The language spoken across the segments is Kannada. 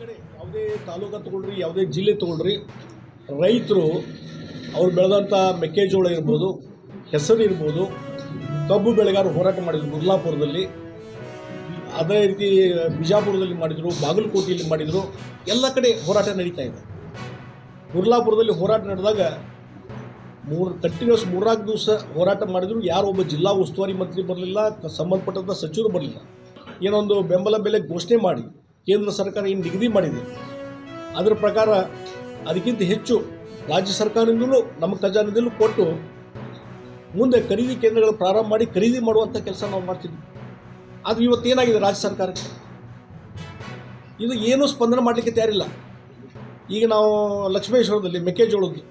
ಕಡೆ ಯಾವುದೇ ತಾಲೂಕು ತಗೊಳ್ರಿ, ಯಾವುದೇ ಜಿಲ್ಲೆ ತಗೊಳ್ರಿ, ರೈತರು ಅವ್ರು ಬೆಳೆದಂಥ ಮೆಕ್ಕೆಜೋಳ ಇರ್ಬೋದು, ಹೆಸರು ಇರ್ಬೋದು, ಕಬ್ಬು ಬೆಳೆಗಾರರು ಹೋರಾಟ ಮಾಡಿದರು ಮುರ್ಲಾಪುರದಲ್ಲಿ, ಅದೇ ರೀತಿ ಬಿಜಾಪುರದಲ್ಲಿ ಮಾಡಿದರು, ಬಾಗಲಕೋಟೆಯಲ್ಲಿ ಮಾಡಿದರು, ಎಲ್ಲ ಕಡೆ ಹೋರಾಟ ನಡೀತಾ ಇದೆ. ಮುರ್ಲಾಪುರದಲ್ಲಿ ಹೋರಾಟ ನಡೆದಾಗ ಕಂಟಿನ್ಯೂಸ್ 3-4 ದಿವಸ ಹೋರಾಟ ಮಾಡಿದ್ರು. ಯಾರೊಬ್ಬ ಜಿಲ್ಲಾ ಉಸ್ತುವಾರಿ ಮಂತ್ರಿ ಬರಲಿಲ್ಲ, ಸಂಬಂಧಪಟ್ಟಂಥ ಸಚಿವರು ಬರಲಿಲ್ಲ. ಏನೊಂದು ಬೆಂಬಲ ಬೆಲೆ ಘೋಷಣೆ ಮಾಡಿ ಕೇಂದ್ರ ಸರ್ಕಾರ ಏನು ನಿಗದಿ ಮಾಡಿದೆ ಅದರ ಪ್ರಕಾರ ಅದಕ್ಕಿಂತ ಹೆಚ್ಚು ರಾಜ್ಯ ಸರ್ಕಾರದಿಂದಲೂ ನಮ್ಮ ಖಜಾನೆದಲ್ಲೂ ಕೊಟ್ಟು ಮುಂದೆ ಖರೀದಿ ಕೇಂದ್ರಗಳು ಪ್ರಾರಂಭ ಮಾಡಿ ಖರೀದಿ ಮಾಡುವಂಥ ಕೆಲಸ ನಾವು ಮಾಡ್ತಿದ್ವಿ. ಅದು ಇವತ್ತೇನಾಗಿದೆ, ರಾಜ್ಯ ಸರ್ಕಾರಕ್ಕೆ ಇದು ಏನೂ ಸ್ಪಂದನೆ ಮಾಡಲಿಕ್ಕೆ ತಯಾರಿಲ್ಲ. ಈಗ ನಾವು ಲಕ್ಷ್ಮೇಶ್ವರದಲ್ಲಿ ಮೆಕ್ಕೆಜೋಳದ್ದು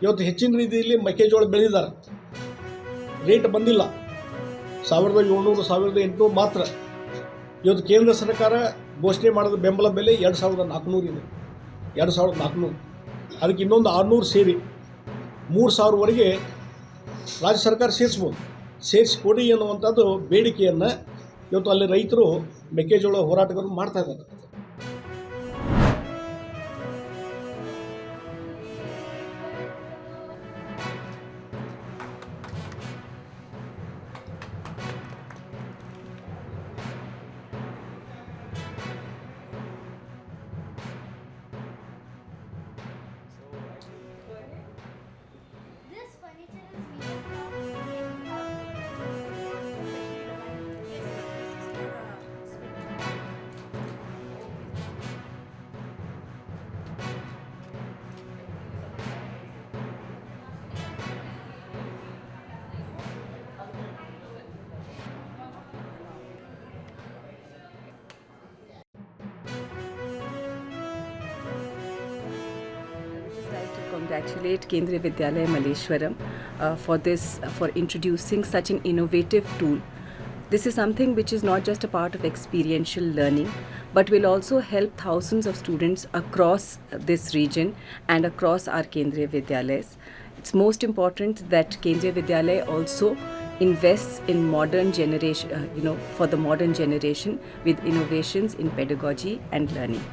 ಇವತ್ತು ಹೆಚ್ಚಿನ ರೀತಿಯಲ್ಲಿ ಮೆಕ್ಕೆಜೋಳ ಬೆಳೆದಿದ್ದಾರೆ, ರೇಟ್ ಬಂದಿಲ್ಲ. 1700 1800 ಮಾತ್ರ. ಇವತ್ತು ಕೇಂದ್ರ ಸರ್ಕಾರ ಘೋಷಣೆ ಮಾಡಿದ ಬೆಂಬಲ ಬೆಲೆ 2400 ಇದೆ, 2400. ಅದಕ್ಕೆ ಇನ್ನೊಂದು 600 ಸೇರಿ 3000ವರೆಗೆ ರಾಜ್ಯ ಸರ್ಕಾರ ಸೇರಿಸ್ಬೋದು. ಸೇರಿಸಿಕೊಡಿ ಅನ್ನುವಂಥದ್ದು ಬೇಡಿಕೆಯನ್ನು ಇವತ್ತು ಅಲ್ಲಿ ರೈತರು ಮೆಕ್ಕೆಜೋಳ ಹೋರಾಟಗಾರರು ಮಾಡ್ತಾ ಇದ್ದಾರೆ. Congratulate Kendriya Vidyalaya Malleshwaram for introducing such an innovative tool. This is something which is not just a part of experiential learning, but will also help thousands of students across this region and across our Kendriya Vidyalayas. It's most important that Kendriya Vidyalaya also invests in modern generation, for the modern generation with innovations in pedagogy and learning.